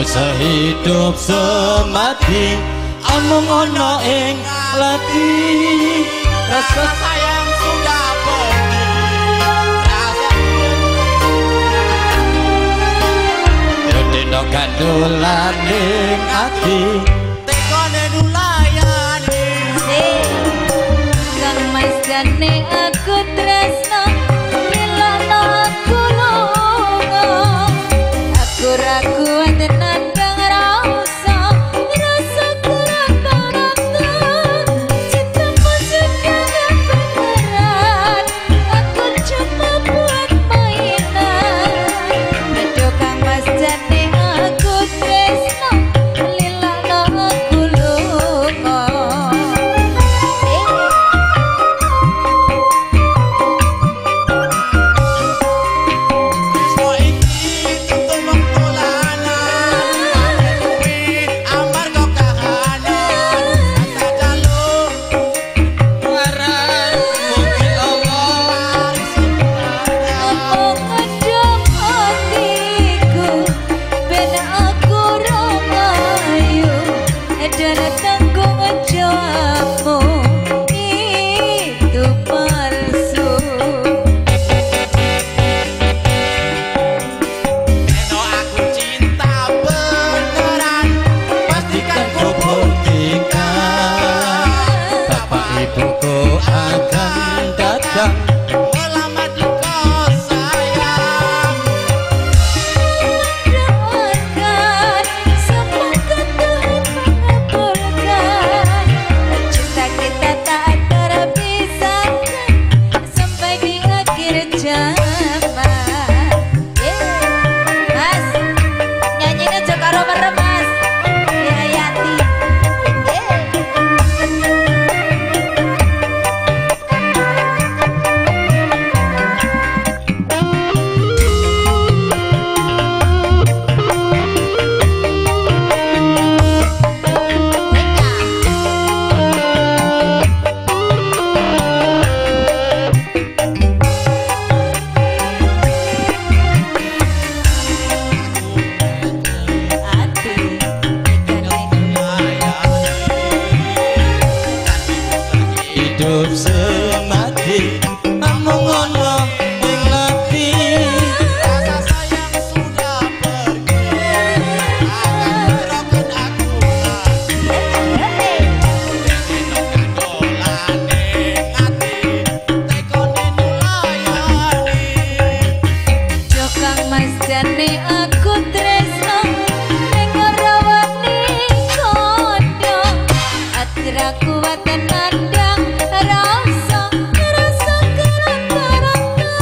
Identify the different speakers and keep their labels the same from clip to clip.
Speaker 1: sehidup semati amung ono ing lati. Rasa sayang sudah pergi, rasa dino kandulan ning ati tekone dulayani
Speaker 2: kang mas jane aku tresno milano aku lunga aku ra kuat nandang rasa rasa kurang-kurangnya cintamu sudah beneran aku cuma buat mainan aduh kang mas jane aku tresno milano aku lunga.
Speaker 1: Ibuku akan datang melamar kau sayang.
Speaker 2: Doakan semoga Tuhan mengabulkan cinta kita tak terpisahkan sampai di akhir zaman. Mas, nyanyinya juga karo merem mas. Ya Yati.
Speaker 1: Hidup semati amung ono ing lati rasa sayang sudah pergi akan meroket aku kandolan ning ati tekone nulayani
Speaker 2: Jokang mas jane aku tresno ning rawani kondo atra kuat nandang rasa rasa kerang-kerangnya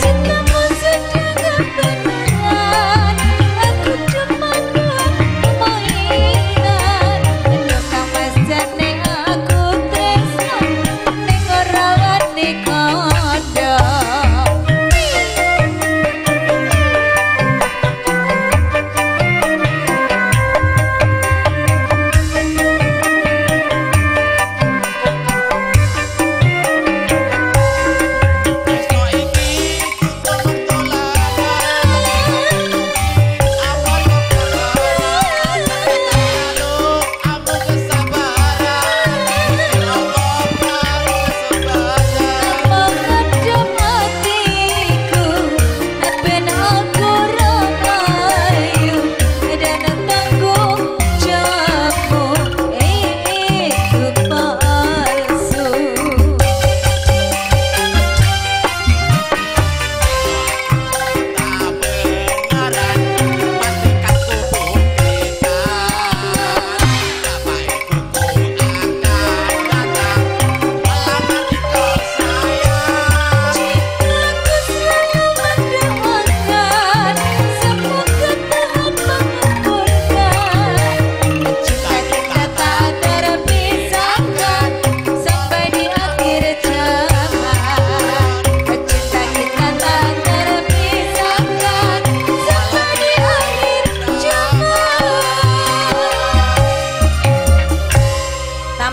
Speaker 2: cintamu sudah gak beneran aku cuma buat mainan Jokang mas jane aku tresno ning rawani kondo.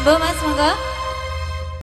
Speaker 2: Mas, monggo.